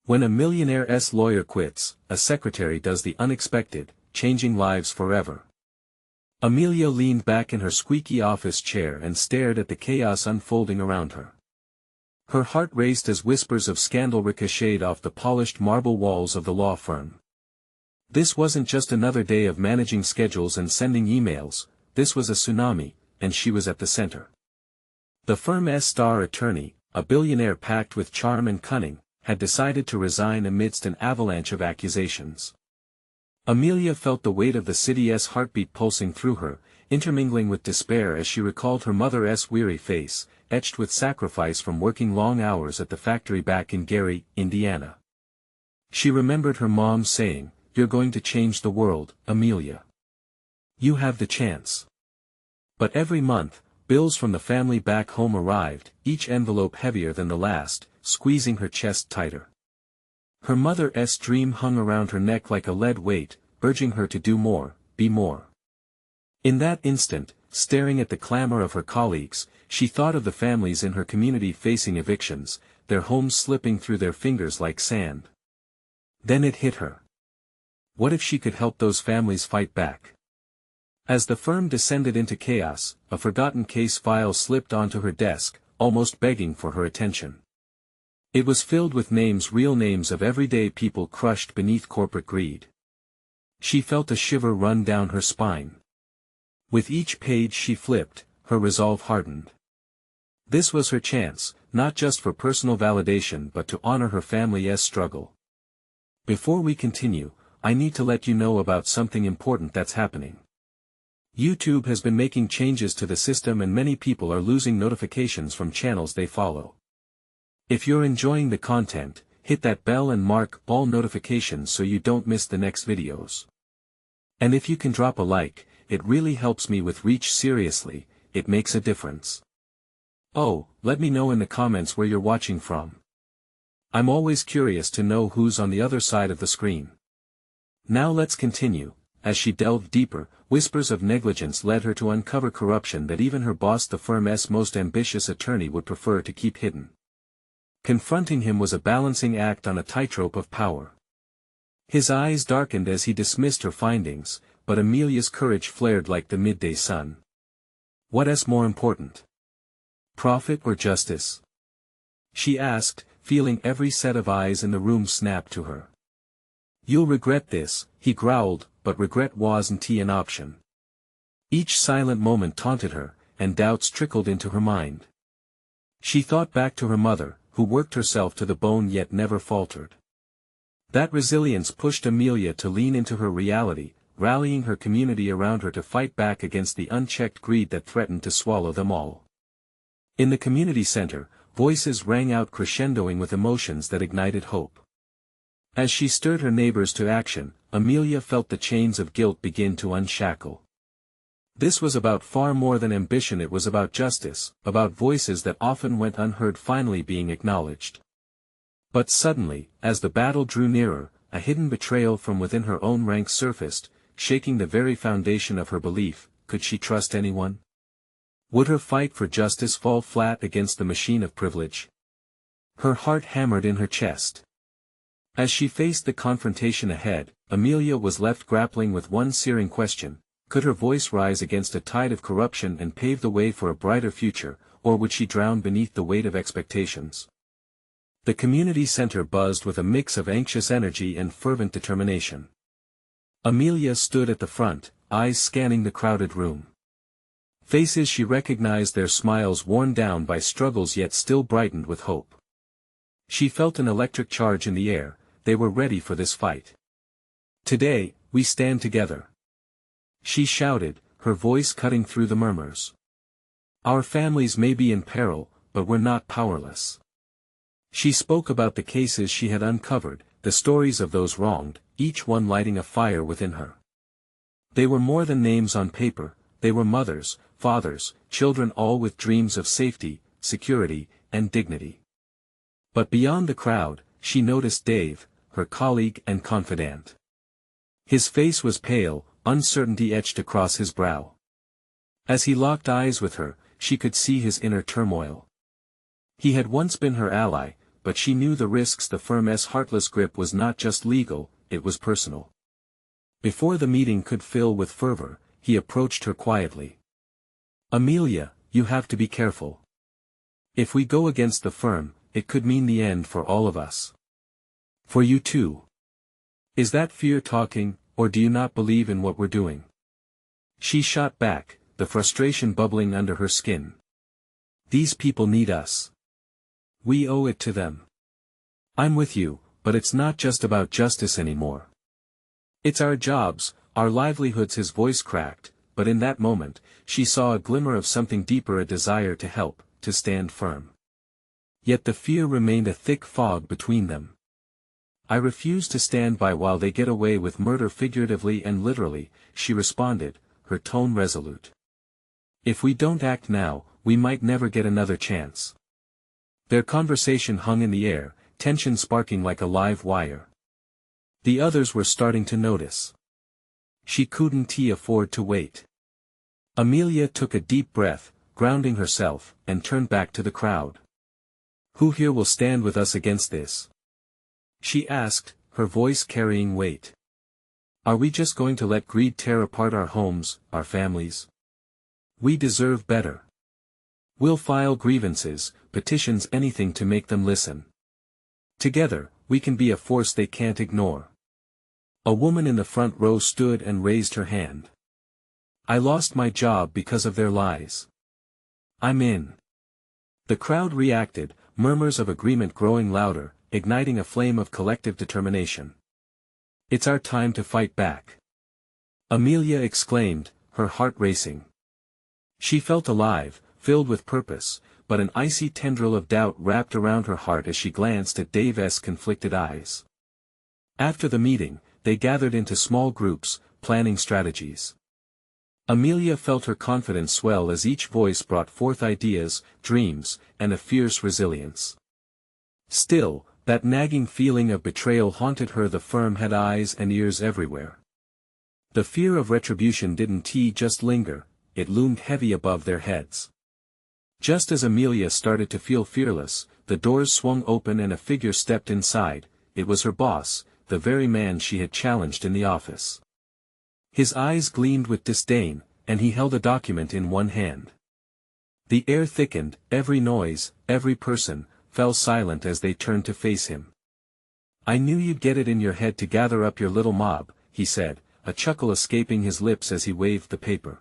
When a Millionaire'S lawyer quits, a secretary does the unexpected, changing lives forever. Amelia leaned back in her squeaky office chair and stared at the chaos unfolding around her. Her heart raced as whispers of scandal ricocheted off the polished marble walls of the law firm. This wasn't just another day of managing schedules and sending emails, this was a tsunami, and she was at the center. The firm's star attorney, a billionaire packed with charm and cunning, had decided to resign amidst an avalanche of accusations. Amelia felt the weight of the city's heartbeat pulsing through her, intermingling with despair as she recalled her mother's weary face, etched with sacrifice from working long hours at the factory back in Gary, Indiana. She remembered her mom saying, "You're going to change the world, Amelia. You have the chance." But every month, bills from the family back home arrived, each envelope heavier than the last, squeezing her chest tighter. Her mother's dream hung around her neck like a lead weight, urging her to do more, be more. In that instant, staring at the clamor of her colleagues, she thought of the families in her community facing evictions, their homes slipping through their fingers like sand. Then it hit her. What if she could help those families fight back? As the firm descended into chaos, a forgotten case file slipped onto her desk, almost begging for her attention. It was filled with names, real names of everyday people crushed beneath corporate greed. She felt a shiver run down her spine. With each page she flipped, her resolve hardened. This was her chance, not just for personal validation but to honor her family's struggle. Before we continue, I need to let you know about something important that's happening. YouTube has been making changes to the system and many people are losing notifications from channels they follow. If you're enjoying the content, hit that bell and mark all notifications so you don't miss the next videos. And if you can drop a like, it really helps me with reach. Seriously, it makes a difference. Oh, let me know in the comments where you're watching from. I'm always curious to know who's on the other side of the screen. Now let's continue. As she delved deeper, whispers of negligence led her to uncover corruption that even her boss, the firm's most ambitious attorney, would prefer to keep hidden. Confronting him was a balancing act on a tightrope of power. His eyes darkened as he dismissed her findings, but Amelia's courage flared like the midday sun. What's more important? Profit or justice? She asked, feeling every set of eyes in the room snap to her. You'll regret this, he growled, but regret wasn't an option. Each silent moment taunted her, and doubts trickled into her mind. She thought back to her mother, who worked herself to the bone yet never faltered. That resilience pushed Amelia to lean into her reality, rallying her community around her to fight back against the unchecked greed that threatened to swallow them all. In the community center, voices rang out crescendoing with emotions that ignited hope. As she stirred her neighbors to action, Amelia felt the chains of guilt begin to unshackle. This was about far more than ambition. It was about justice, about voices that often went unheard finally being acknowledged. But suddenly, as the battle drew nearer, a hidden betrayal from within her own ranks surfaced, shaking the very foundation of her belief. Could she trust anyone? Would her fight for justice fall flat against the machine of privilege? Her heart hammered in her chest. As she faced the confrontation ahead, Amelia was left grappling with one searing question. Could her voice rise against a tide of corruption and pave the way for a brighter future, or would she drown beneath the weight of expectations? The community center buzzed with a mix of anxious energy and fervent determination. Amelia stood at the front, eyes scanning the crowded room. Faces she recognized, their smiles worn down by struggles yet still brightened with hope. She felt an electric charge in the air. They were ready for this fight. Today, we stand together. She shouted, her voice cutting through the murmurs. Our families may be in peril, but we're not powerless. She spoke about the cases she had uncovered, the stories of those wronged, each one lighting a fire within her. They were more than names on paper, they were mothers, fathers, children, all with dreams of safety, security, and dignity. But beyond the crowd, she noticed Dave, her colleague and confidant. His face was pale, uncertainty etched across his brow. As he locked eyes with her, she could see his inner turmoil. He had once been her ally, but she knew the risks. The firm's heartless grip was not just legal, it was personal. Before the meeting could fill with fervor, he approached her quietly. "Amelia, you have to be careful. If we go against the firm, it could mean the end for all of us. For you too. Is that fear talking, or do you not believe in what we're doing?" She shot back, the frustration bubbling under her skin. "These people need us. We owe it to them. I'm with you, but it's not just about justice anymore. It's our jobs, our livelihoods." His voice cracked, but in that moment, she saw a glimmer of something deeper, a desire to help, to stand firm. Yet the fear remained a thick fog between them. "I refuse to stand by while they get away with murder." Figuratively and literally, she responded, her tone resolute. "If we don't act now, we might never get another chance." Their conversation hung in the air, tension sparking like a live wire. The others were starting to notice. She couldn't afford to wait. Amelia took a deep breath, grounding herself, and turned back to the crowd. "Who here will stand with us against this?" she asked, her voice carrying weight. "Are we just going to let greed tear apart our homes, our families? We deserve better. We'll file grievances, petitions, anything to make them listen. Together, we can be a force they can't ignore." A woman in the front row stood and raised her hand. "I lost my job because of their lies. I'm in." The crowd reacted, murmurs of agreement growing louder, igniting a flame of collective determination. "It's our time to fight back," Amelia exclaimed, her heart racing. She felt alive, filled with purpose, but an icy tendril of doubt wrapped around her heart as she glanced at Dave's conflicted eyes. After the meeting, they gathered into small groups, planning strategies. Amelia felt her confidence swell as each voice brought forth ideas, dreams, and a fierce resilience. Still, that nagging feeling of betrayal haunted her. The firm had eyes and ears everywhere. The fear of retribution didn't just linger, it loomed heavy above their heads. Just as Amelia started to feel fearless, the doors swung open and a figure stepped inside. It was her boss, the very man she had challenged in the office. His eyes gleamed with disdain, and he held a document in one hand. The air thickened, every noise, every person, fell silent as they turned to face him. "I knew you'd get it in your head to gather up your little mob," he said, a chuckle escaping his lips as he waved the paper.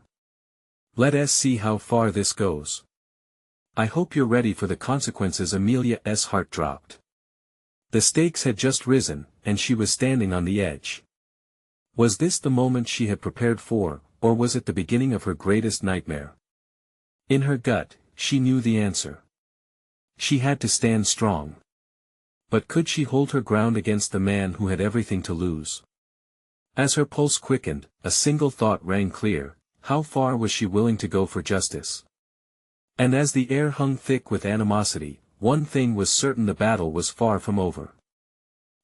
"Let us see how far this goes. I hope you're ready for the consequences." Amelia's heart dropped. The stakes had just risen, and she was standing on the edge. Was this the moment she had prepared for, or was it the beginning of her greatest nightmare? In her gut, she knew the answer. She had to stand strong. But could she hold her ground against the man who had everything to lose? As her pulse quickened, a single thought rang clear: how far was she willing to go for justice? And as the air hung thick with animosity, one thing was certain: the battle was far from over.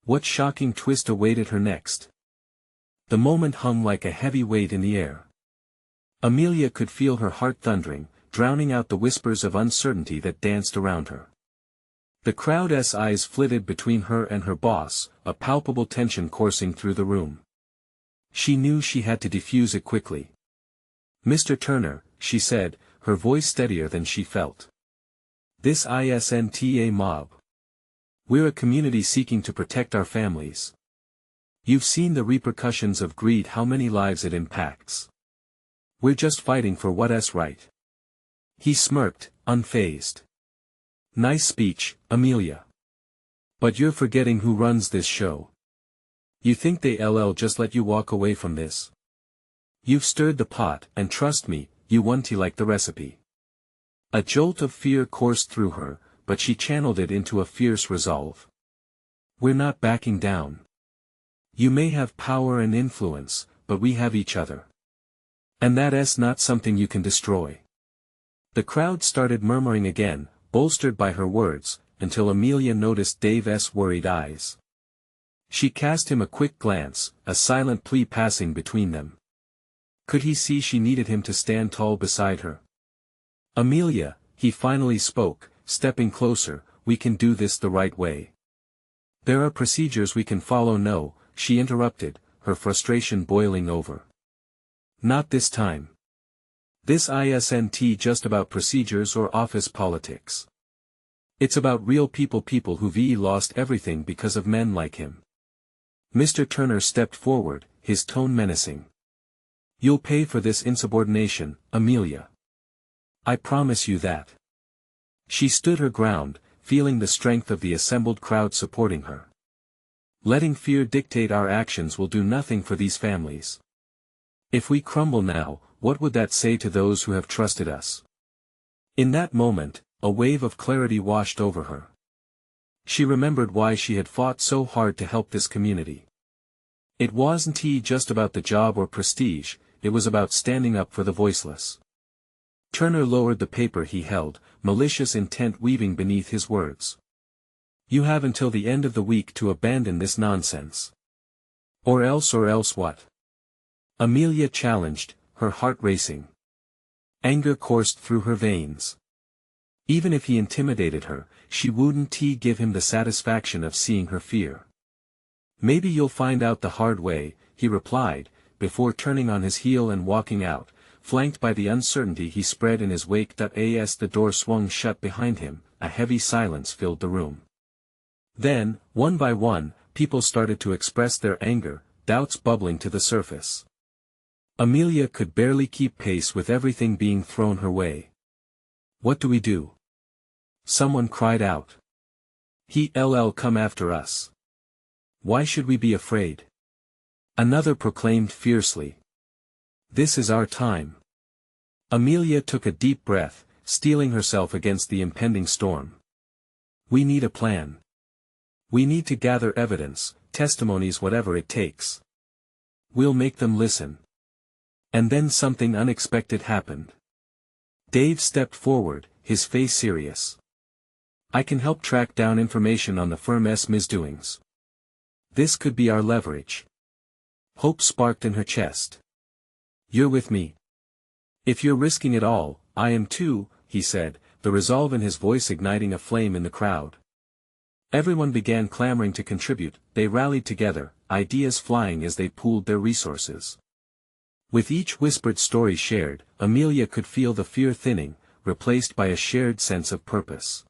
What shocking twist awaited her next? The moment hung like a heavy weight in the air. Amelia could feel her heart thundering, drowning out the whispers of uncertainty that danced around her. The crowd's eyes flitted between her and her boss, a palpable tension coursing through the room. She knew she had to defuse it quickly. "Mr. Turner," she said, her voice steadier than she felt. "This isn't a mob. We're a community seeking to protect our families. You've seen the repercussions of greed, how many lives it impacts. We're just fighting for what's right." He smirked, unfazed. "Nice speech, Amelia. But you're forgetting who runs this show. You think they'll just let you walk away from this? You've stirred the pot, and trust me, you won't like the recipe." A jolt of fear coursed through her, but she channeled it into a fierce resolve. "We're not backing down. You may have power and influence, but we have each other. And that's not something you can destroy." The crowd started murmuring again, bolstered by her words, until Amelia noticed Dave's worried eyes. She cast him a quick glance, a silent plea passing between them. Could he see she needed him to stand tall beside her? "Amelia," he finally spoke, stepping closer, we can do this the right way. There are procedures we can follow. No, she interrupted, her frustration boiling over. Not this time. This isn't just about procedures or office politics. It's about real people who've lost everything because of men like him. Mr. Turner stepped forward, his tone menacing. You'll pay for this insubordination, Amelia. I promise you that. She stood her ground, feeling the strength of the assembled crowd supporting her. Letting fear dictate our actions will do nothing for these families. If we crumble now, what would that say to those who have trusted us? In that moment, a wave of clarity washed over her. She remembered why she had fought so hard to help this community. It wasn't just about the job or prestige, it was about standing up for the voiceless. Turner lowered the paper he held, malicious intent weaving beneath his words. You have until the end of the week to abandon this nonsense. Or else what? Amelia challenged, her heart racing. Anger coursed through her veins. Even if he intimidated her, she wouldn't give him the satisfaction of seeing her fear. Maybe you'll find out the hard way, he replied, before turning on his heel and walking out, flanked by the uncertainty he spread in his wake. As the door swung shut behind him, a heavy silence filled the room. Then, one by one, people started to express their anger, doubts bubbling to the surface. Amelia could barely keep pace with everything being thrown her way. What do we do? Someone cried out. He'll come after us. Why should we be afraid? Another proclaimed fiercely. This is our time. Amelia took a deep breath, steeling herself against the impending storm. We need a plan. We need to gather evidence, testimonies, whatever it takes. We'll make them listen. And then something unexpected happened. Dave stepped forward, his face serious. I can help track down information on the firm's misdoings. This could be our leverage. Hope sparked in her chest. You're with me. If you're risking it all, I am too, he said, the resolve in his voice igniting a flame in the crowd. Everyone began clamoring to contribute. They rallied together, ideas flying as they pooled their resources. With each whispered story shared, Amelia could feel the fear thinning, replaced by a shared sense of purpose.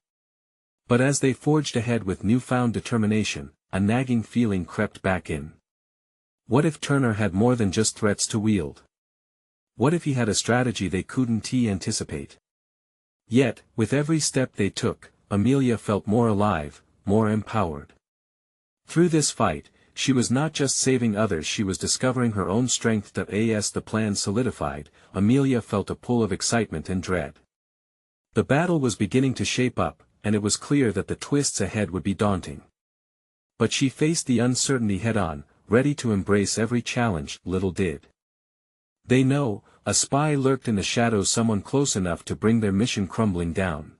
But as they forged ahead with newfound determination, a nagging feeling crept back in. What if Turner had more than just threats to wield? What if he had a strategy they couldn't anticipate? Yet, with every step they took, Amelia felt more alive, more empowered. Through this fight, she was not just saving others, she was discovering her own strength. As the plan solidified, Amelia felt a pull of excitement and dread. The battle was beginning to shape up, and it was clear that the twists ahead would be daunting. But she faced the uncertainty head-on, ready to embrace every challenge. Little did they know, a spy lurked in the shadows, someone close enough to bring their mission crumbling down.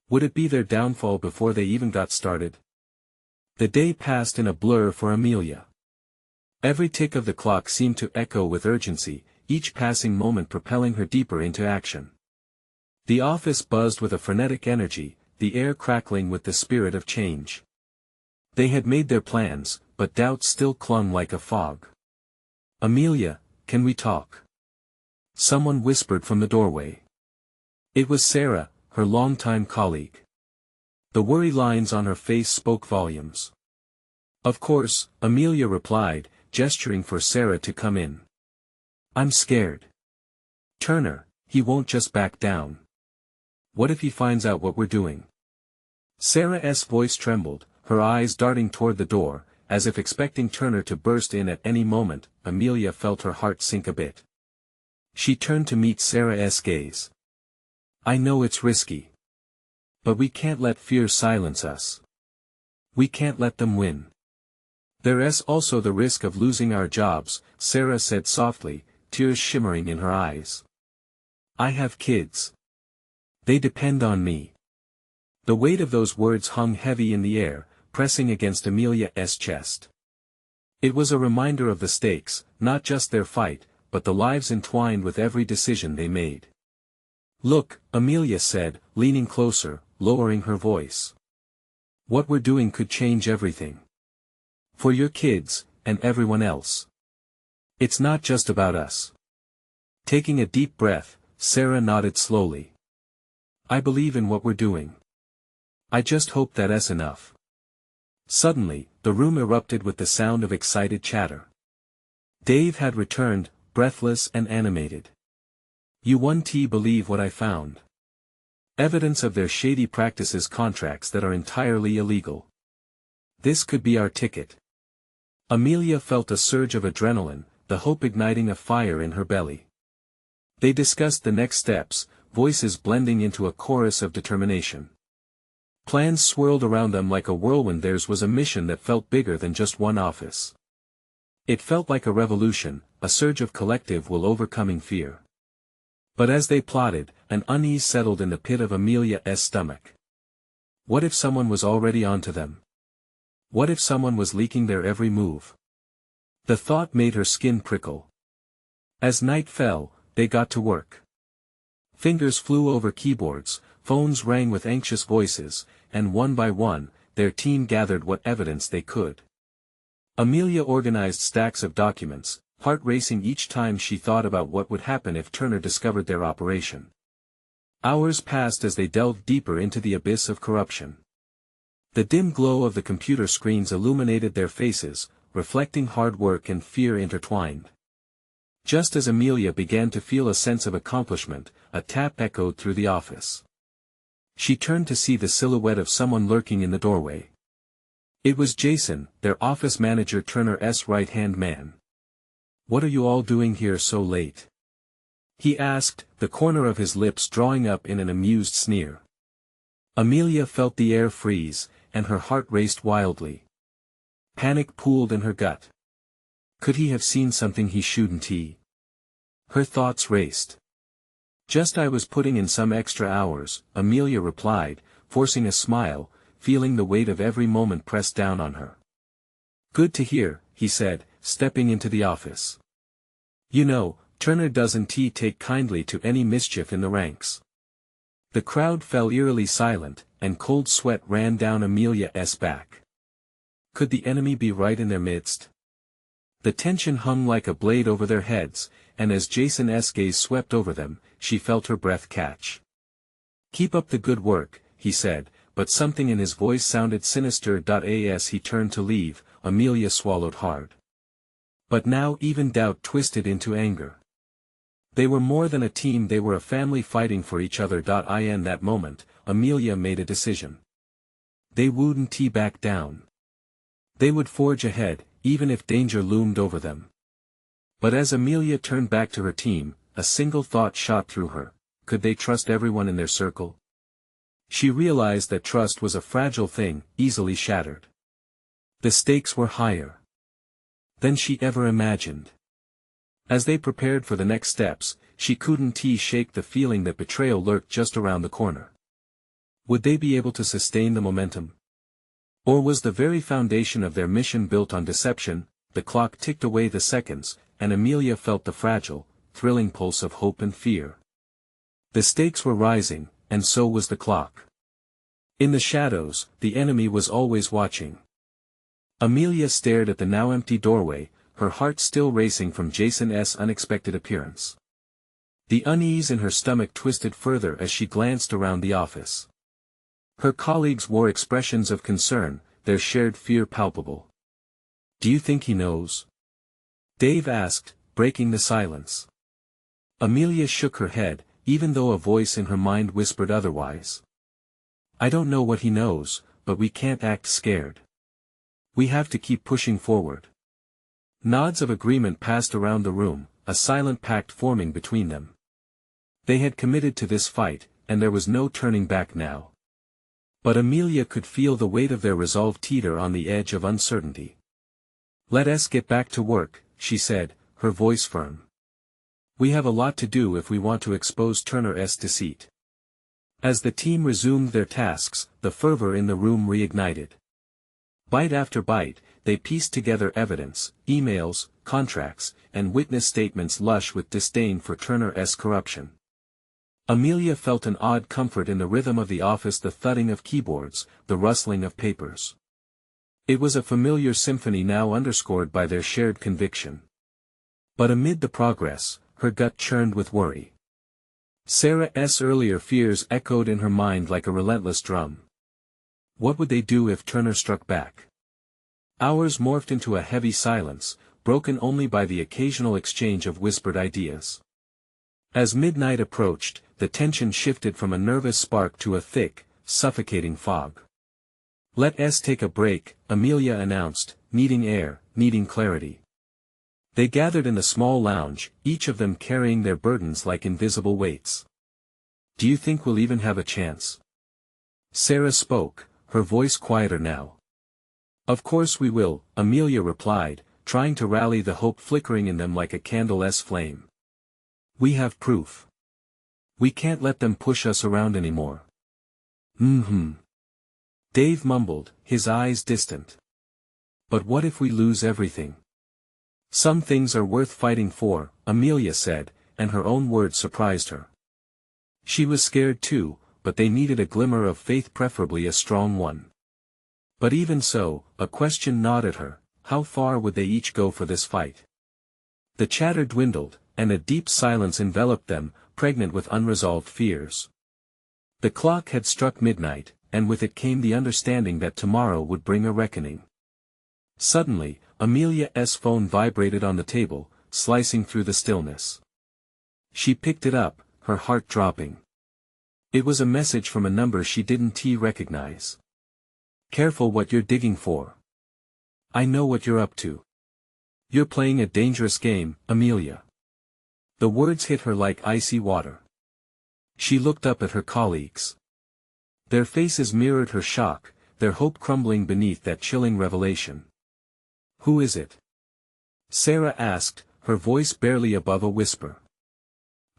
Would it be their downfall before they even got started? The day passed in a blur for Amelia. Every tick of the clock seemed to echo with urgency, each passing moment propelling her deeper into action. The office buzzed with a frenetic energy, the air crackling with the spirit of change. They had made their plans, but doubt still clung like a fog. Amelia, can we talk? Someone whispered from the doorway. It was Sarah, her longtime colleague. The worry lines on her face spoke volumes. Of course, Amelia replied, gesturing for Sarah to come in. I'm scared. Turner, he won't just back down. What if he finds out what we're doing? Sarah's voice trembled, her eyes darting toward the door, as if expecting Turner to burst in at any moment. Amelia felt her heart sink a bit. She turned to meet Sarah's gaze. I know it's risky. But we can't let fear silence us. We can't let them win. There's also the risk of losing our jobs, Sarah said softly, tears shimmering in her eyes. I have kids. They depend on me. The weight of those words hung heavy in the air, pressing against Amelia's chest. It was a reminder of the stakes, not just their fight, but the lives entwined with every decision they made. Look, Amelia said, leaning closer, lowering her voice. What we're doing could change everything. For your kids, and everyone else. It's not just about us. Taking a deep breath, Sarah nodded slowly. I believe in what we're doing. I just hope that's enough. Suddenly, the room erupted with the sound of excited chatter. Dave had returned, breathless and animated. You won't believe what I found. Evidence of their shady practices, contracts that are entirely illegal. This could be our ticket. Amelia felt a surge of adrenaline, the hope igniting a fire in her belly. They discussed the next steps, voices blending into a chorus of determination. Plans swirled around them like a whirlwind. Theirs was a mission that felt bigger than just one office. It felt like a revolution, a surge of collective will overcoming fear. But as they plotted, an unease settled in the pit of Amelia's stomach. What if someone was already onto them? What if someone was leaking their every move? The thought made her skin prickle. As night fell, they got to work. Fingers flew over keyboards, phones rang with anxious voices, and one by one, their team gathered what evidence they could. Amelia organized stacks of documents, heart racing each time she thought about what would happen if Turner discovered their operation. Hours passed as they delved deeper into the abyss of corruption. The dim glow of the computer screens illuminated their faces, reflecting hard work and fear intertwined. Just as Amelia began to feel a sense of accomplishment, a tap echoed through the office. She turned to see the silhouette of someone lurking in the doorway. It was Jason, their office manager, Turner's right-hand man. What are you all doing here so late? He asked, the corner of his lips drawing up in an amused sneer. Amelia felt the air freeze, and her heart raced wildly. Panic pooled in her gut. Could he have seen something he shouldn't? Her thoughts raced. I was putting in some extra hours, Amelia replied, forcing a smile, feeling the weight of every moment pressed down on her. Good to hear, he said, stepping into the office. You know, Turner doesn't take kindly to any mischief in the ranks. The crowd fell eerily silent, and cold sweat ran down Amelia's back. Could the enemy be right in their midst? The tension hung like a blade over their heads, and as Jason's gaze swept over them, she felt her breath catch. Keep up the good work, he said, but something in his voice sounded sinister. As he turned to leave, Amelia swallowed hard. But now even doubt twisted into anger. They were more than a team, they were a family fighting for each other. In that moment, Amelia made a decision. They wouldn't back down. They would forge ahead, even if danger loomed over them. But as Amelia turned back to her team, a single thought shot through her: could they trust everyone in their circle? She realized that trust was a fragile thing, easily shattered. The stakes were higher than she ever imagined. As they prepared for the next steps, she couldn't shake the feeling that betrayal lurked just around the corner. Would they be able to sustain the momentum? Or was the very foundation of their mission built on deception? The clock ticked away the seconds, and Amelia felt the fragile, thrilling pulse of hope and fear. The stakes were rising, and so was the clock. In the shadows, the enemy was always watching. Amelia stared at the now empty doorway, her heart still racing from Jason's unexpected appearance. The unease in her stomach twisted further as she glanced around the office. Her colleagues wore expressions of concern, their shared fear palpable. Do you think he knows? Dave asked, breaking the silence. Amelia shook her head, even though a voice in her mind whispered otherwise. I don't know what he knows, but we can't act scared. We have to keep pushing forward. Nods of agreement passed around the room, a silent pact forming between them. They had committed to this fight, and there was no turning back now. But Amelia could feel the weight of their resolve teeter on the edge of uncertainty. Let us get back to work, she said, her voice firm. We have a lot to do if we want to expose Turner's deceit. As the team resumed their tasks, the fervor in the room reignited. Bite after bite, they pieced together evidence, emails, contracts, and witness statements lush with disdain for Turner's corruption. Amelia felt an odd comfort in the rhythm of the office, the thudding of keyboards, the rustling of papers. It was a familiar symphony now underscored by their shared conviction. But amid the progress, her gut churned with worry. Sarah's earlier fears echoed in her mind like a relentless drum. What would they do if Turner struck back? Hours morphed into a heavy silence, broken only by the occasional exchange of whispered ideas. As midnight approached, the tension shifted from a nervous spark to a thick, suffocating fog. "Let's take a break," Amelia announced, needing air, needing clarity. They gathered in the small lounge, each of them carrying their burdens like invisible weights. "Do you think we'll even have a chance?" Sarah spoke, her voice quieter now. "Of course we will," Amelia replied, trying to rally the hope flickering in them like a candle's flame. "We have proof. We can't let them push us around anymore." Dave mumbled, his eyes distant. "But what if we lose everything?" "Some things are worth fighting for," Amelia said, and her own words surprised her. She was scared too, but they needed a glimmer of faith, preferably a strong one. But even so, a question gnawed at her: how far would they each go for this fight? The chatter dwindled, and a deep silence enveloped them, pregnant with unresolved fears. The clock had struck midnight, and with it came the understanding that tomorrow would bring a reckoning. Suddenly, Amelia's phone vibrated on the table, slicing through the stillness. She picked it up, her heart dropping. It was a message from a number she didn't recognize. "Careful what you're digging for. I know what you're up to. You're playing a dangerous game, Amelia." The words hit her like icy water. She looked up at her colleagues. Their faces mirrored her shock, their hope crumbling beneath that chilling revelation. "Who is it?" Sarah asked, her voice barely above a whisper.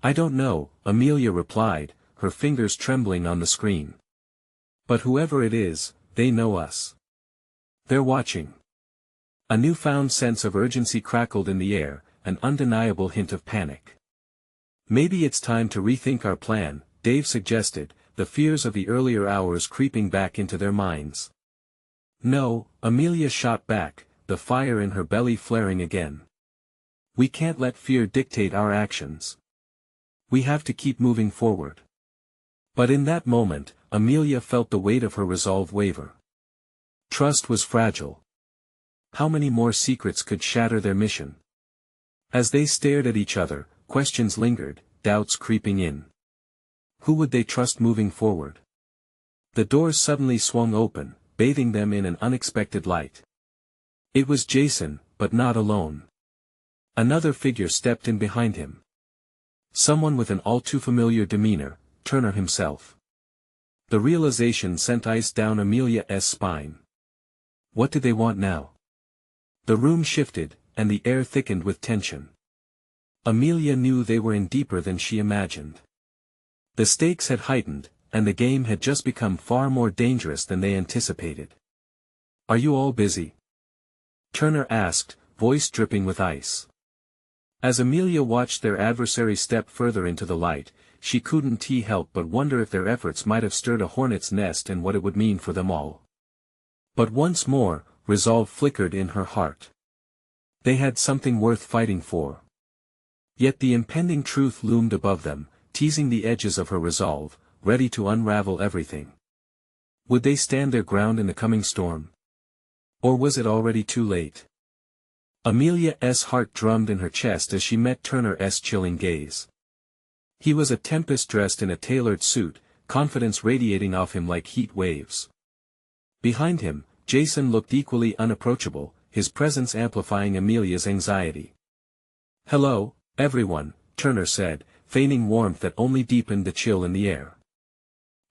"I don't know," Amelia replied, her fingers trembling on the screen. "But whoever it is, they know us. They're watching." A newfound sense of urgency crackled in the air, an undeniable hint of panic. "Maybe it's time to rethink our plan," Dave suggested, the fears of the earlier hours creeping back into their minds. "No," Amelia shot back, the fire in her belly flaring again. "We can't let fear dictate our actions. We have to keep moving forward." But in that moment, Amelia felt the weight of her resolve waver. Trust was fragile. How many more secrets could shatter their mission? As they stared at each other, questions lingered, doubts creeping in. Who would they trust moving forward? The doors suddenly swung open, bathing them in an unexpected light. It was Jason, but not alone. Another figure stepped in behind him. Someone with an all-too-familiar demeanor, Turner himself. The realization sent ice down Amelia's spine. What did they want now? The room shifted, and the air thickened with tension. Amelia knew they were in deeper than she imagined. The stakes had heightened, and the game had just become far more dangerous than they anticipated. "Are you all busy?" Turner asked, voice dripping with ice. As Amelia watched their adversary step further into the light, she couldn't help but wonder if their efforts might have stirred a hornet's nest and what it would mean for them all. But once more, resolve flickered in her heart. They had something worth fighting for. Yet the impending truth loomed above them, teasing the edges of her resolve, ready to unravel everything. Would they stand their ground in the coming storm? Or was it already too late? Amelia's heart drummed in her chest as she met Turner's chilling gaze. He was a tempest dressed in a tailored suit, confidence radiating off him like heat waves. Behind him, Jason looked equally unapproachable, his presence amplifying Amelia's anxiety. "Hello, everyone," Turner said, feigning warmth that only deepened the chill in the air.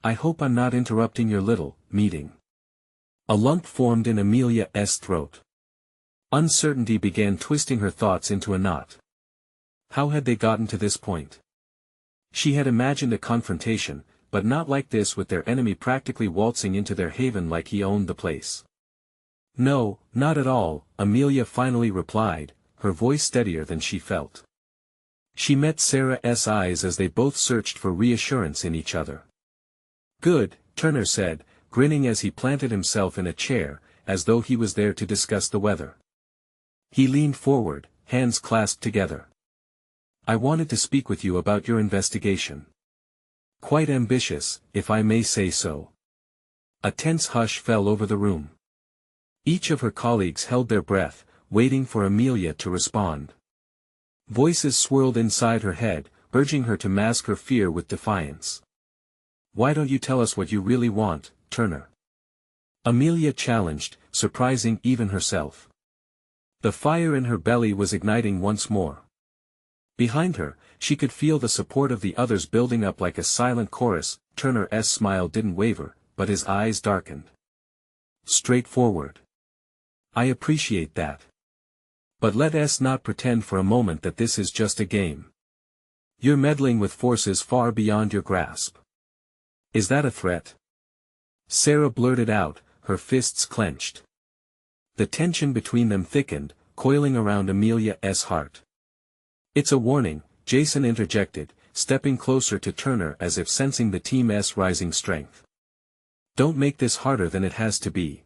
"I hope I'm not interrupting your little meeting." A lump formed in Amelia's throat. Uncertainty began twisting her thoughts into a knot. How had they gotten to this point? She had imagined a confrontation, but not like this, with their enemy practically waltzing into their haven like he owned the place. "No, not at all," Amelia finally replied, her voice steadier than she felt. She met Sarah's eyes as they both searched for reassurance in each other. "Good," Turner said, grinning as he planted himself in a chair, as though he was there to discuss the weather. He leaned forward, hands clasped together. "I wanted to speak with you about your investigation. Quite ambitious, if I may say so." A tense hush fell over the room. Each of her colleagues held their breath, waiting for Amelia to respond. Voices swirled inside her head, urging her to mask her fear with defiance. "Why don't you tell us what you really want, Turner?" Amelia challenged, surprising even herself. The fire in her belly was igniting once more. Behind her, she could feel the support of the others building up like a silent chorus. Turner's smile didn't waver, but his eyes darkened. "Straightforward. I appreciate that. But let us not pretend for a moment that this is just a game. You're meddling with forces far beyond your grasp. Is that a threat?" Sarah blurted out, her fists clenched. The tension between them thickened, coiling around Amelia's heart. "It's a warning," Jason interjected, stepping closer to Turner as if sensing the team's rising strength. "Don't make this harder than it has to be."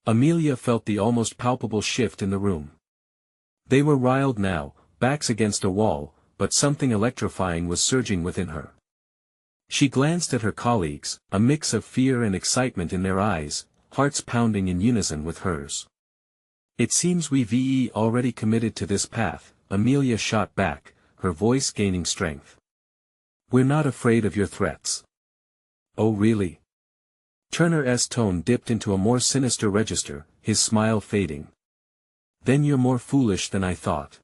Amelia felt the almost palpable shift in the room. They were riled now, backs against a wall, but something electrifying was surging within her. She glanced at her colleagues, a mix of fear and excitement in their eyes, hearts pounding in unison with hers. "It seems we've already committed to this path," Amelia shot back, her voice gaining strength. "We're not afraid of your threats." "Oh really?" Turner's tone dipped into a more sinister register, his smile fading. "Then you're more foolish than I thought.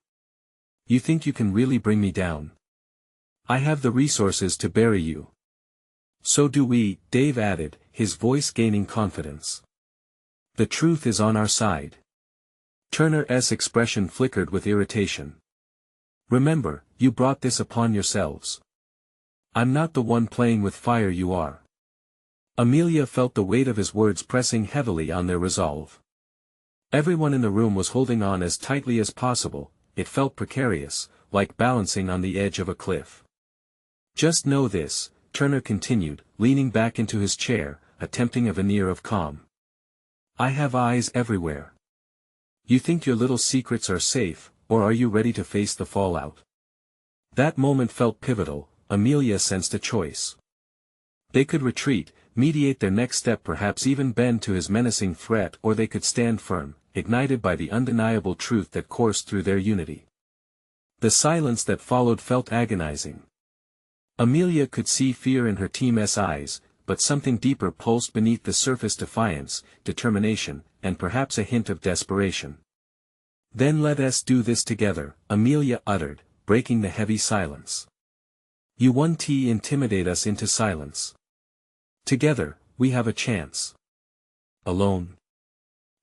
You think you can really bring me down? I have the resources to bury you." "So do we," Dave added, his voice gaining confidence. "The truth is on our side." Turner's expression flickered with irritation. "Remember, you brought this upon yourselves. I'm not the one playing with fire, you are." Amelia felt the weight of his words pressing heavily on their resolve. Everyone in the room was holding on as tightly as possible. It felt precarious, like balancing on the edge of a cliff. "Just know this," Turner continued, leaning back into his chair, attempting a veneer of calm. "I have eyes everywhere. You think your little secrets are safe, or are you ready to face the fallout?" That moment felt pivotal. Amelia sensed a choice. They could retreat, mediate their next step, perhaps even bend to his menacing threat, or they could stand firm, ignited by the undeniable truth that coursed through their unity. The silence that followed felt agonizing. Amelia could see fear in her team's eyes, but something deeper pulsed beneath the surface: defiance, determination, and perhaps a hint of desperation. "Then let us do this together," Amelia uttered, breaking the heavy silence. "You won't intimidate us into silence. Together, we have a chance. Alone,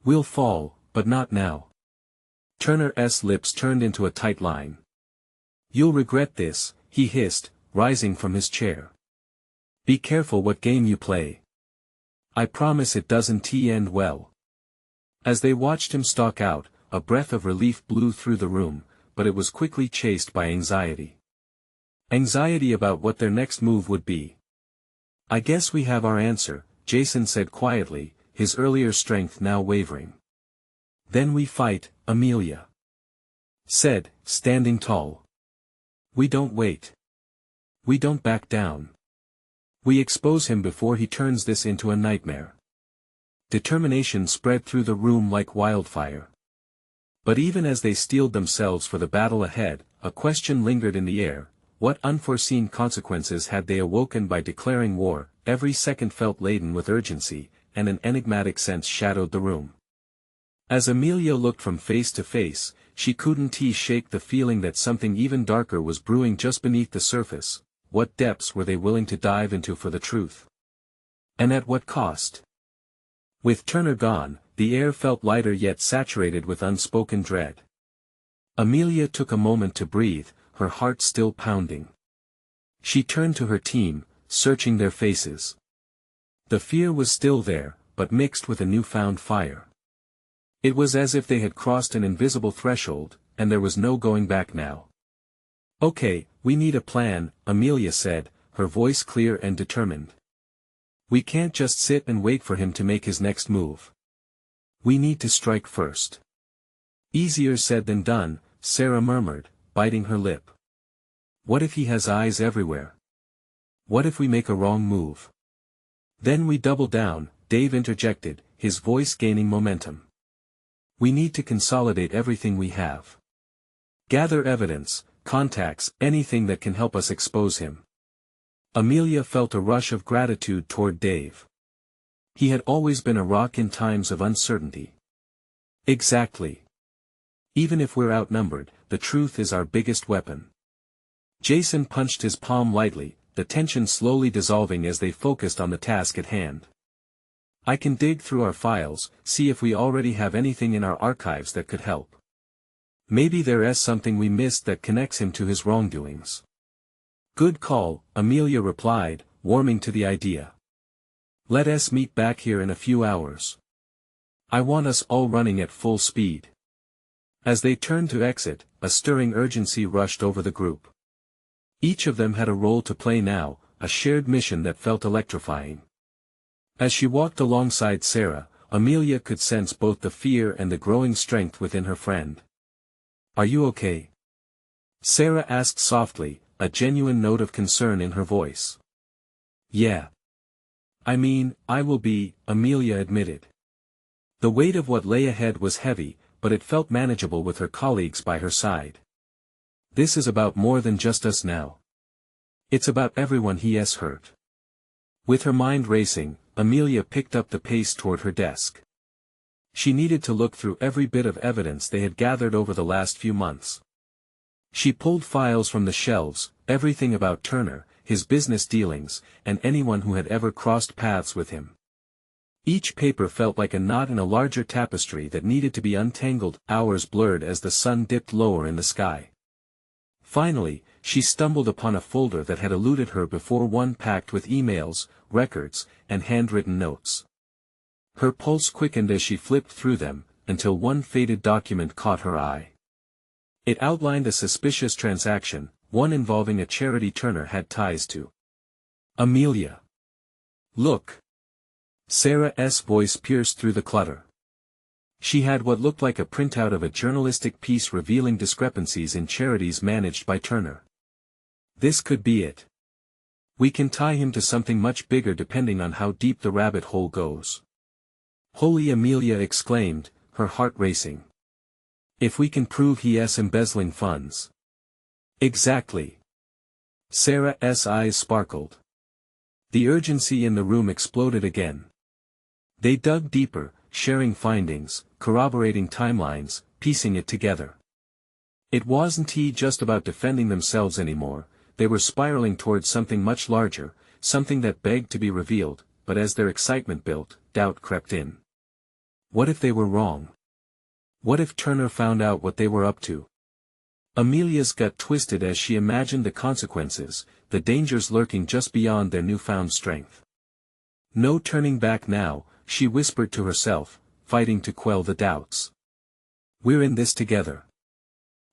we'll fall, but not now." Turner's lips turned into a tight line. "You'll regret this," he hissed, rising from his chair. "Be careful what game you play. I promise it doesn't end well." As they watched him stalk out, a breath of relief blew through the room, but it was quickly chased by anxiety. Anxiety about what their next move would be. "I guess we have our answer," Jason said quietly, his earlier strength now wavering. "Then we fight," Amelia said, standing tall. "We don't wait. We don't back down. We expose him before he turns this into a nightmare." Determination spread through the room like wildfire. But even as they steeled themselves for the battle ahead, a question lingered in the air: what unforeseen consequences had they awoken by declaring war? Every second felt laden with urgency, and an enigmatic sense shadowed the room. As Amelia looked from face to face, she couldn't shake the feeling that something even darker was brewing just beneath the surface. What depths were they willing to dive into for the truth? And at what cost? With Turner gone, the air felt lighter yet saturated with unspoken dread. Amelia took a moment to breathe, her heart still pounding. She turned to her team, searching their faces. The fear was still there, but mixed with a newfound fire. It was as if they had crossed an invisible threshold, and there was no going back now. Okay, we need a plan, Amelia said, her voice clear and determined. We can't just sit and wait for him to make his next move. We need to strike first. Easier said than done, Sarah murmured, biting her lip. What if he has eyes everywhere? What if we make a wrong move? Then we double down, Dave interjected, his voice gaining momentum. We need to consolidate everything we have. Gather evidence, contacts, anything that can help us expose him. Amelia felt a rush of gratitude toward Dave. He had always been a rock in times of uncertainty. Exactly. Even if we're outnumbered, the truth is our biggest weapon. Jason punched his palm lightly, the tension slowly dissolving as they focused on the task at hand. I can dig through our files, see if we already have anything in our archives that could help. Maybe there's something we missed that connects him to his wrongdoings. Good call, Amelia replied, warming to the idea. Let us meet back here in a few hours. I want us all running at full speed. As they turned to exit, a stirring urgency rushed over the group. Each of them had a role to play now, a shared mission that felt electrifying. As she walked alongside Sarah, Amelia could sense both the fear and the growing strength within her friend. Are you okay? Sarah asked softly, a genuine note of concern in her voice. Yeah. I mean, I will be, Amelia admitted. The weight of what lay ahead was heavy, but it felt manageable with her colleagues by her side. This is about more than just us now. It's about everyone he has hurt. With her mind racing, Amelia picked up the pace toward her desk. She needed to look through every bit of evidence they had gathered over the last few months. She pulled files from the shelves, everything about Turner, his business dealings, and anyone who had ever crossed paths with him. Each paper felt like a knot in a larger tapestry that needed to be untangled, hours blurred as the sun dipped lower in the sky. Finally, she stumbled upon a folder that had eluded her before, one packed with emails, records, and handwritten notes. Her pulse quickened as she flipped through them, until one faded document caught her eye. It outlined a suspicious transaction, one involving a charity Turner had ties to. Amelia. Look. Sarah's voice pierced through the clutter. She had what looked like a printout of a journalistic piece revealing discrepancies in charities managed by Turner. This could be it. We can tie him to something much bigger depending on how deep the rabbit hole goes. Holy, Amelia exclaimed, her heart racing. If we can prove he is embezzling funds. Exactly. Sarah's eyes sparkled. The urgency in the room exploded again. They dug deeper, sharing findings, corroborating timelines, piecing it together. It wasn't just about defending themselves anymore, they were spiraling towards something much larger, something that begged to be revealed, but as their excitement built, doubt crept in. What if they were wrong? What if Turner found out what they were up to? Amelia's gut twisted as she imagined the consequences, the dangers lurking just beyond their newfound strength. No turning back now, she whispered to herself, fighting to quell the doubts. We're in this together.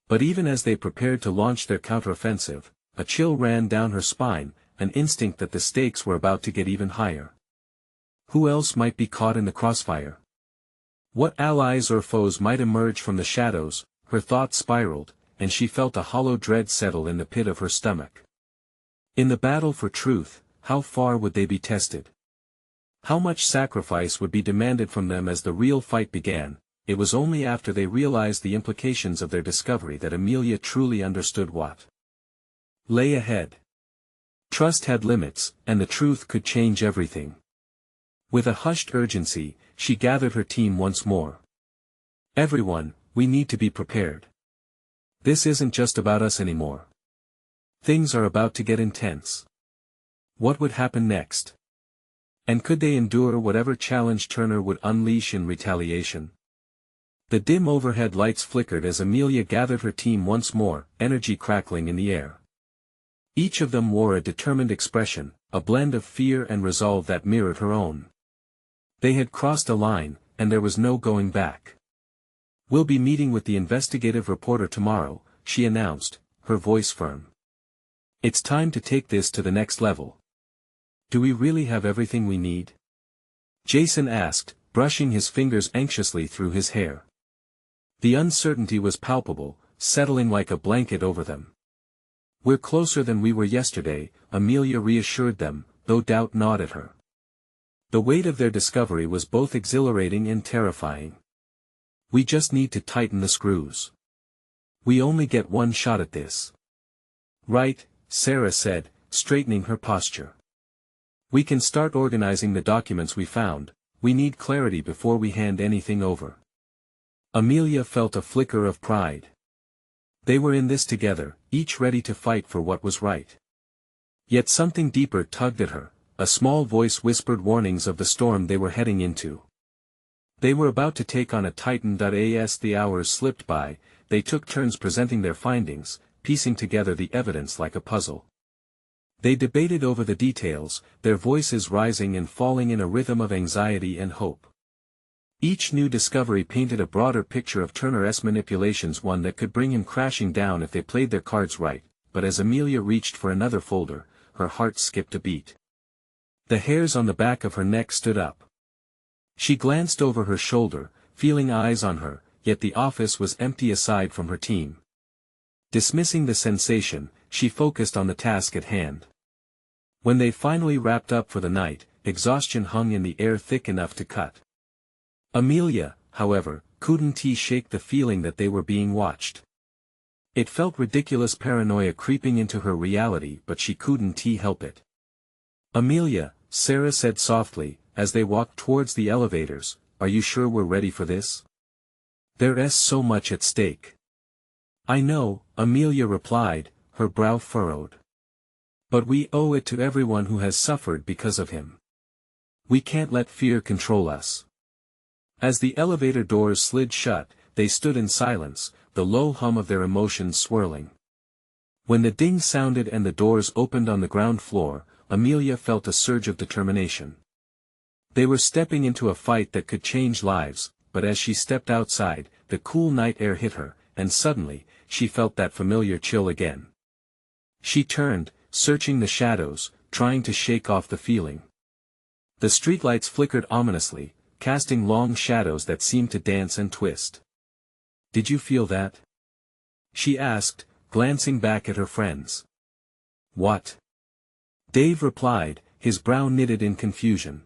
But even as they prepared to launch their counteroffensive, a chill ran down her spine, an instinct that the stakes were about to get even higher. Who else might be caught in the crossfire? What allies or foes might emerge from the shadows? Her thoughts spiraled, and she felt a hollow dread settle in the pit of her stomach. In the battle for truth, how far would they be tested? How much sacrifice would be demanded from them as the real fight began? It was only after they realized the implications of their discovery that Amelia truly understood what lay ahead. Trust had limits, and the truth could change everything. With a hushed urgency, she gathered her team once more. Everyone, we need to be prepared. This isn't just about us anymore. Things are about to get intense. What would happen next? And could they endure whatever challenge Turner would unleash in retaliation? The dim overhead lights flickered as Amelia gathered her team once more, energy crackling in the air. Each of them wore a determined expression, a blend of fear and resolve that mirrored her own. They had crossed a line, and there was no going back. We'll be meeting with the investigative reporter tomorrow, she announced, her voice firm. It's time to take this to the next level. Do we really have everything we need? Jason asked, brushing his fingers anxiously through his hair. The uncertainty was palpable, settling like a blanket over them. We're closer than we were yesterday, Amelia reassured them, though doubt gnawed at her. The weight of their discovery was both exhilarating and terrifying. We just need to tighten the screws. We only get one shot at this. Right, Sarah said, straightening her posture. We can start organizing the documents we found. We need clarity before we hand anything over. Amelia felt a flicker of pride. They were in this together, each ready to fight for what was right. Yet something deeper tugged at her, a small voice whispered warnings of the storm they were heading into. They were about to take on a titan. As the hours slipped by, they took turns presenting their findings, piecing together the evidence like a puzzle. They debated over the details, their voices rising and falling in a rhythm of anxiety and hope. Each new discovery painted a broader picture of Turner's manipulations, one that could bring him crashing down if they played their cards right, but as Amelia reached for another folder, her heart skipped a beat. The hairs on the back of her neck stood up. She glanced over her shoulder, feeling eyes on her, yet the office was empty aside from her team. Dismissing the sensation, she focused on the task at hand. When they finally wrapped up for the night, exhaustion hung in the air thick enough to cut. Amelia, however, couldn't shake the feeling that they were being watched. It felt ridiculous paranoia creeping into her reality, but she couldn't help it. Amelia, Sarah said softly, as they walked towards the elevators, are you sure we're ready for this? There's so much at stake. I know, Amelia replied, her brow furrowed. But we owe it to everyone who has suffered because of him. We can't let fear control us. As the elevator doors slid shut, they stood in silence, the low hum of their emotions swirling. When the ding sounded and the doors opened on the ground floor, Amelia felt a surge of determination. They were stepping into a fight that could change lives, but as she stepped outside, the cool night air hit her, and suddenly, she felt that familiar chill again. She turned, searching the shadows, trying to shake off the feeling. The streetlights flickered ominously, casting long shadows that seemed to dance and twist. Did you feel that? She asked, glancing back at her friends. What? Dave replied, his brow knitted in confusion.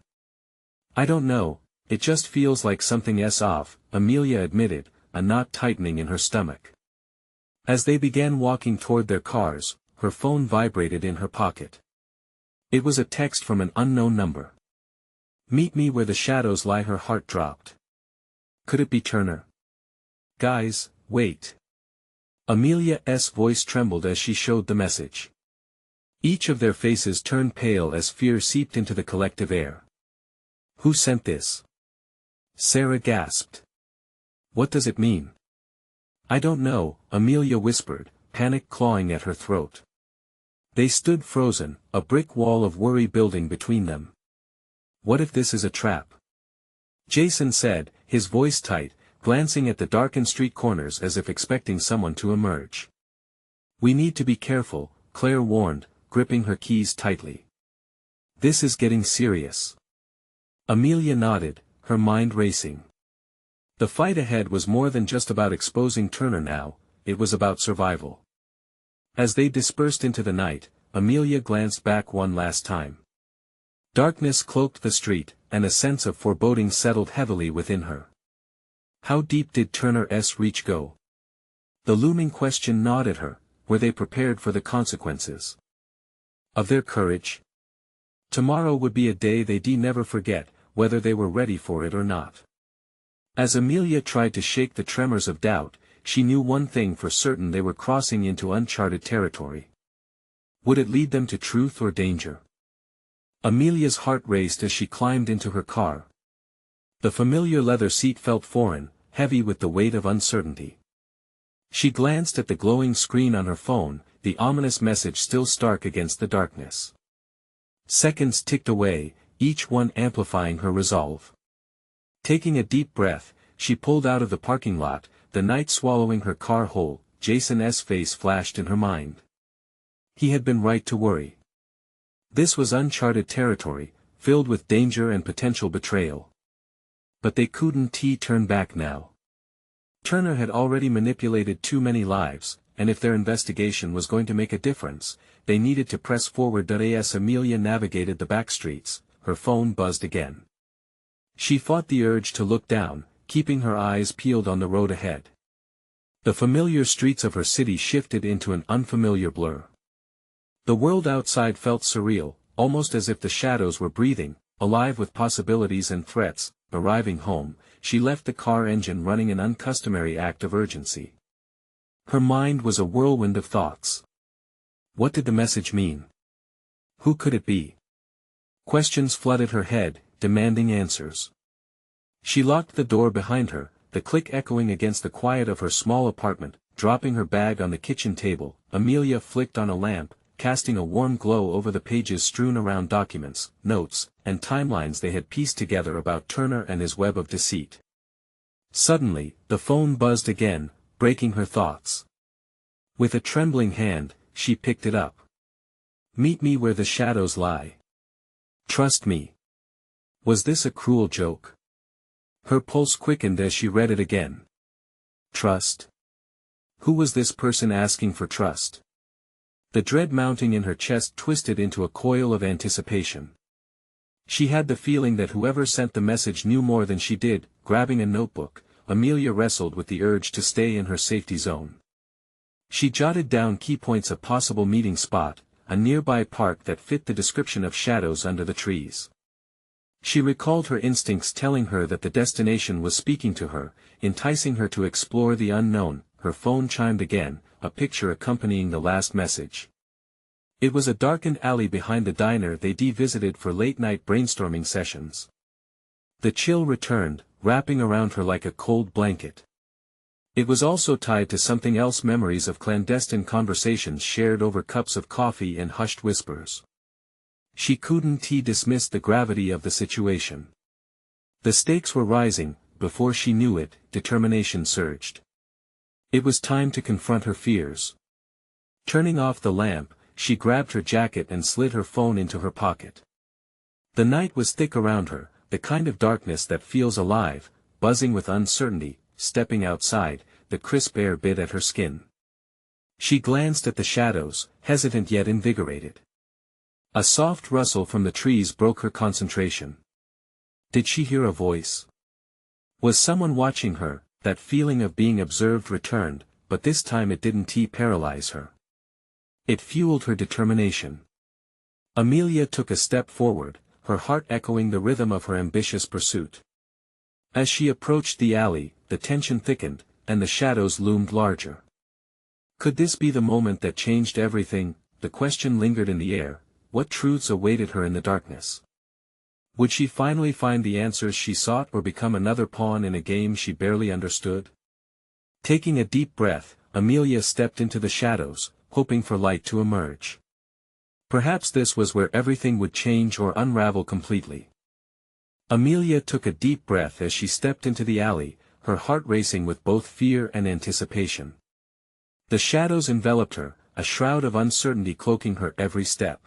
I don't know, it just feels like something's off, Amelia admitted, a knot tightening in her stomach. As they began walking toward their cars, her phone vibrated in her pocket. It was a text from an unknown number. Meet me where the shadows lie. Her heart dropped. Could it be Turner? Guys, wait. Amelia's voice trembled as she showed the message. Each of their faces turned pale as fear seeped into the collective air. Who sent this? Sarah gasped. What does it mean? I don't know, Amelia whispered, panic clawing at her throat. They stood frozen, a brick wall of worry building between them. What if this is a trap? Jason said, his voice tight, glancing at the darkened street corners as if expecting someone to emerge. We need to be careful, Claire warned, gripping her keys tightly. This is getting serious. Amelia nodded, her mind racing. The fight ahead was more than just about exposing Turner now, it was about survival. As they dispersed into the night, Amelia glanced back one last time. Darkness cloaked the street, and a sense of foreboding settled heavily within her. How deep did Turner's reach go? The looming question gnawed at her, were they prepared for the consequences of their courage? Tomorrow would be a day they'd never forget, whether they were ready for it or not. As Amelia tried to shake the tremors of doubt, she knew one thing for certain: they were crossing into uncharted territory. Would it lead them to truth or danger? Amelia's heart raced as she climbed into her car. The familiar leather seat felt foreign, heavy with the weight of uncertainty. She glanced at the glowing screen on her phone, the ominous message still stark against the darkness. Seconds ticked away, each one amplifying her resolve. Taking a deep breath, she pulled out of the parking lot, the night swallowing her car whole, Jason's face flashed in her mind. He had been right to worry. This was uncharted territory, filled with danger and potential betrayal. But they couldn't turn back now. Turner had already manipulated too many lives, and if their investigation was going to make a difference, they needed to press forward. As Amelia navigated the back streets, her phone buzzed again. She fought the urge to look down, keeping her eyes peeled on the road ahead. The familiar streets of her city shifted into an unfamiliar blur. The world outside felt surreal, almost as if the shadows were breathing, alive with possibilities and threats. Arriving home, she left the car engine running, an uncustomary act of urgency. Her mind was a whirlwind of thoughts. What did the message mean? Who could it be? Questions flooded her head, demanding answers. She locked the door behind her, the click echoing against the quiet of her small apartment. Dropping her bag on the kitchen table, Amelia flicked on a lamp, casting a warm glow over the pages strewn around documents, notes, and timelines they had pieced together about Turner and his web of deceit. Suddenly, the phone buzzed again, breaking her thoughts. With a trembling hand, she picked it up. "Meet me where the shadows lie. Trust me." Was this a cruel joke? Her pulse quickened as she read it again. Trust? Who was this person asking for trust? The dread mounting in her chest twisted into a coil of anticipation. She had the feeling that whoever sent the message knew more than she did. Grabbing a notebook, Amelia wrestled with the urge to stay in her safety zone. She jotted down key points: a possible meeting spot, a nearby park that fit the description of shadows under the trees. She recalled her instincts telling her that the destination was speaking to her, enticing her to explore the unknown. Her phone chimed again, a picture accompanying the last message. It was a darkened alley behind the diner they'd visited for late-night brainstorming sessions. The chill returned, wrapping around her like a cold blanket. It was also tied to something else: memories of clandestine conversations shared over cups of coffee and hushed whispers. She couldn't dismiss the gravity of the situation. The stakes were rising. Before she knew it, determination surged. It was time to confront her fears. Turning off the lamp, she grabbed her jacket and slid her phone into her pocket. The night was thick around her, the kind of darkness that feels alive, buzzing with uncertainty. Stepping outside, the crisp air bit at her skin. She glanced at the shadows, hesitant yet invigorated. A soft rustle from the trees broke her concentration. Did she hear a voice? Was someone watching her? That feeling of being observed returned, but this time it didn't paralyze her. It fueled her determination. Amelia took a step forward, her heart echoing the rhythm of her ambitious pursuit. As she approached the alley, the tension thickened, and the shadows loomed larger. Could this be the moment that changed everything? The question lingered in the air. What truths awaited her in the darkness? Would she finally find the answers she sought, or become another pawn in a game she barely understood? Taking a deep breath, Amelia stepped into the shadows, hoping for light to emerge. Perhaps this was where everything would change or unravel completely. Amelia took a deep breath as she stepped into the alley, her heart racing with both fear and anticipation. The shadows enveloped her, a shroud of uncertainty cloaking her every step.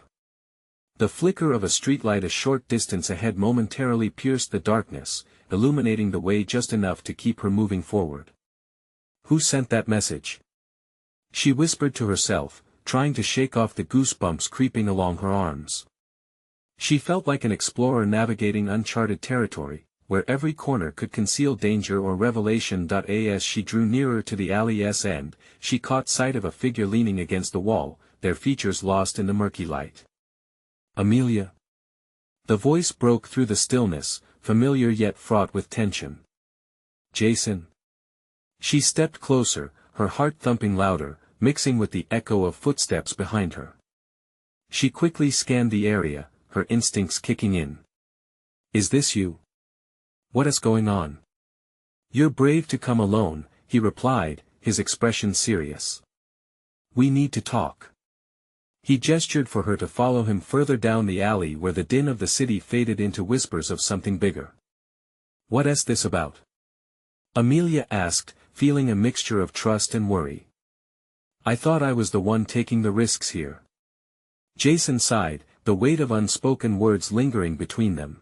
The flicker of a streetlight a short distance ahead momentarily pierced the darkness, illuminating the way just enough to keep her moving forward. Who sent that message? She whispered to herself, trying to shake off the goosebumps creeping along her arms. She felt like an explorer navigating uncharted territory, where every corner could conceal danger or revelation. As she drew nearer to the alley's end, she caught sight of a figure leaning against the wall, their features lost in the murky light. Amelia? The voice broke through the stillness, familiar yet fraught with tension. Jason? She stepped closer, her heart thumping louder, mixing with the echo of footsteps behind her. She quickly scanned the area, her instincts kicking in. Is this you? What is going on? You're brave to come alone, he replied, his expression serious. We need to talk. He gestured for her to follow him further down the alley where the din of the city faded into whispers of something bigger. What is this about? Amelia asked, feeling a mixture of trust and worry. I thought I was the one taking the risks here. Jason sighed, the weight of unspoken words lingering between them.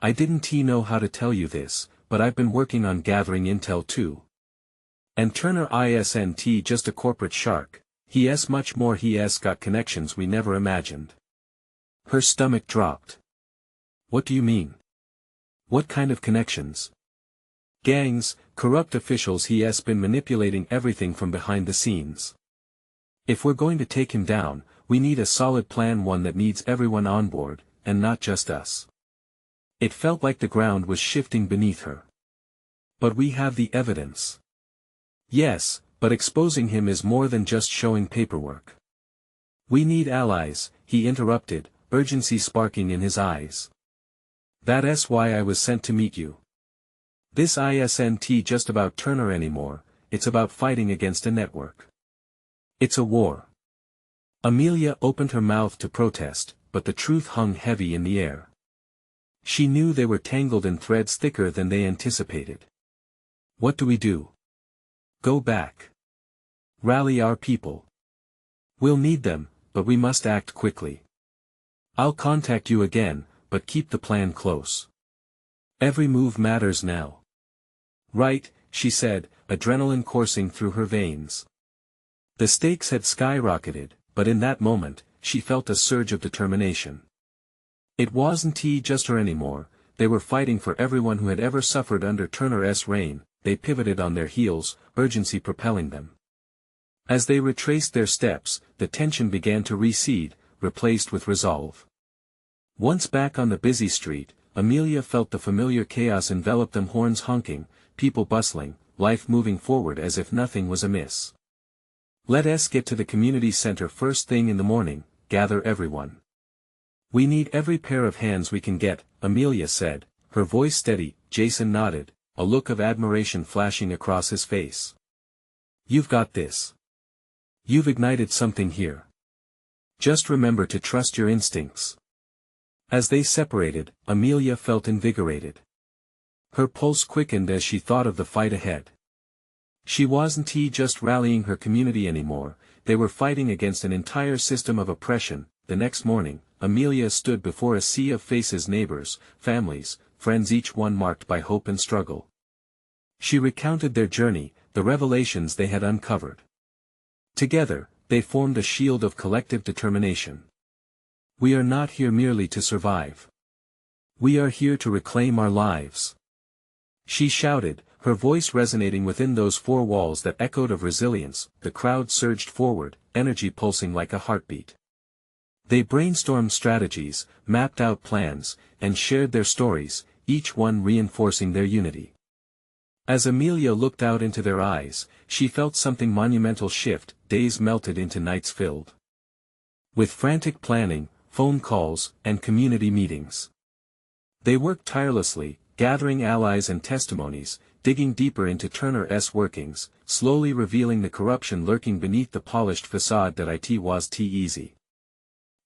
I didn't know how to tell you this, but I've been working on gathering intel too. And Turner isn't just a corporate shark, he's much more, he's got connections we never imagined. Her stomach dropped. What do you mean? What kind of connections? Gangs, corrupt officials, he's been manipulating everything from behind the scenes. If we're going to take him down, we need a solid plan, one that needs everyone on board, and not just us. It felt like the ground was shifting beneath her. But we have the evidence. Yes, but exposing him is more than just showing paperwork. We need allies, he interrupted, urgency sparking in his eyes. That's why I was sent to meet you. This isn't just about Turner anymore, it's about fighting against a network. It's a war. Amelia opened her mouth to protest, but the truth hung heavy in the air. She knew they were tangled in threads thicker than they anticipated. What do we do? Go back. Rally our people. We'll need them, but we must act quickly. I'll contact you again, but keep the plan close. Every move matters now. Right, she said, adrenaline coursing through her veins. The stakes had skyrocketed, but in that moment, she felt a surge of determination. It wasn't just her anymore, they were fighting for everyone who had ever suffered under Turner's reign. They pivoted on their heels, urgency propelling them. As they retraced their steps, the tension began to recede, replaced with resolve. Once back on the busy street, Amelia felt the familiar chaos envelop them, horns honking, people bustling, life moving forward as if nothing was amiss. Let's get to the community center first thing in the morning, gather everyone. We need every pair of hands we can get, Amelia said, her voice steady. Jason nodded, a look of admiration flashing across his face. You've got this. You've ignited something here. Just remember to trust your instincts. As they separated, Amelia felt invigorated. Her pulse quickened as she thought of the fight ahead. She wasn't just rallying her community anymore, they were fighting against an entire system of oppression. The next morning, Amelia stood before a sea of faces, neighbors, families, friends, each one marked by hope and struggle. She recounted their journey, the revelations they had uncovered. Together, they formed a shield of collective determination. We are not here merely to survive. We are here to reclaim our lives. She shouted, her voice resonating within those four walls that echoed of resilience. The crowd surged forward, energy pulsing like a heartbeat. They brainstormed strategies, mapped out plans, and shared their stories, each one reinforcing their unity. As Amelia looked out into their eyes, she felt something monumental shift. Days melted into nights filled with frantic planning, phone calls, and community meetings. They worked tirelessly, gathering allies and testimonies, digging deeper into Turner's workings, slowly revealing the corruption lurking beneath the polished facade that it was easy.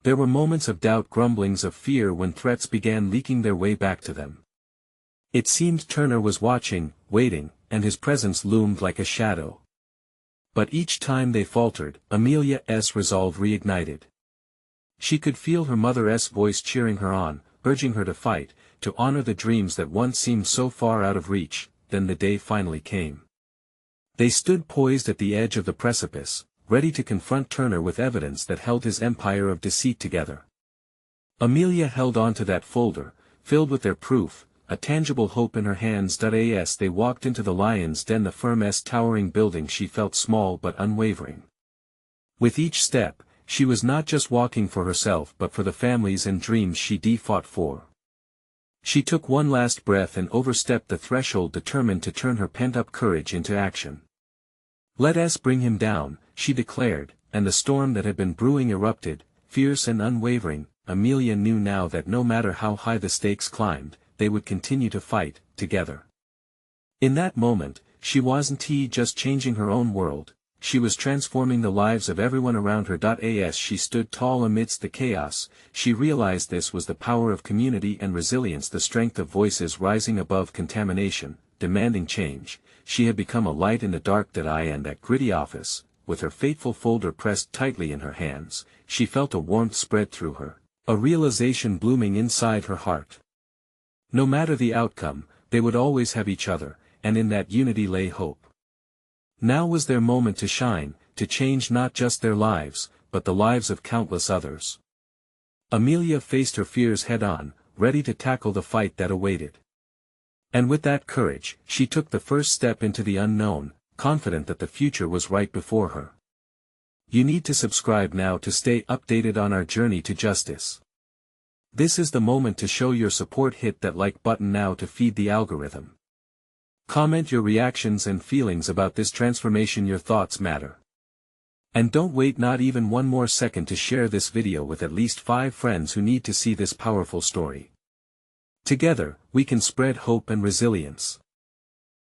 There were moments of doubt, grumblings of fear when threats began leaking their way back to them. It seemed Turner was watching, waiting, and his presence loomed like a shadow. But each time they faltered, Amelia's resolve reignited. She could feel her mother's voice cheering her on, urging her to fight, to honor the dreams that once seemed so far out of reach. Then the day finally came. They stood poised at the edge of the precipice, ready to confront Turner with evidence that held his empire of deceit together. Amelia held on to that folder, filled with their proof, a tangible hope in her hands. As they walked into the lion's den, the firm's towering building, she felt small but unwavering. With each step, she was not just walking for herself but for the families and dreams she fought for. She took one last breath and overstepped the threshold, determined to turn her pent-up courage into action. Let's bring him down, she declared, and the storm that had been brewing erupted, fierce and unwavering. Amelia knew now that no matter how high the stakes climbed, they would continue to fight, together. In that moment, she wasn't just changing her own world, she was transforming the lives of everyone around her. As she stood tall amidst the chaos, she realized this was the power of community and resilience, the strength of voices rising above contamination, demanding change. She had become a light in the dark. That gritty office, with her fateful folder pressed tightly in her hands, she felt a warmth spread through her, a realization blooming inside her heart. No matter the outcome, they would always have each other, and in that unity lay hope. Now was their moment to shine, to change not just their lives, but the lives of countless others. Amelia faced her fears head-on, ready to tackle the fight that awaited. And with that courage, she took the first step into the unknown, confident that the future was right before her. You need to subscribe now to stay updated on our journey to justice. This is the moment to show your support. Hit that like button now to feed the algorithm. Comment your reactions and feelings about this transformation. Your thoughts matter. And don't wait not even one more second to share this video with at least 5 friends who need to see this powerful story. Together, we can spread hope and resilience.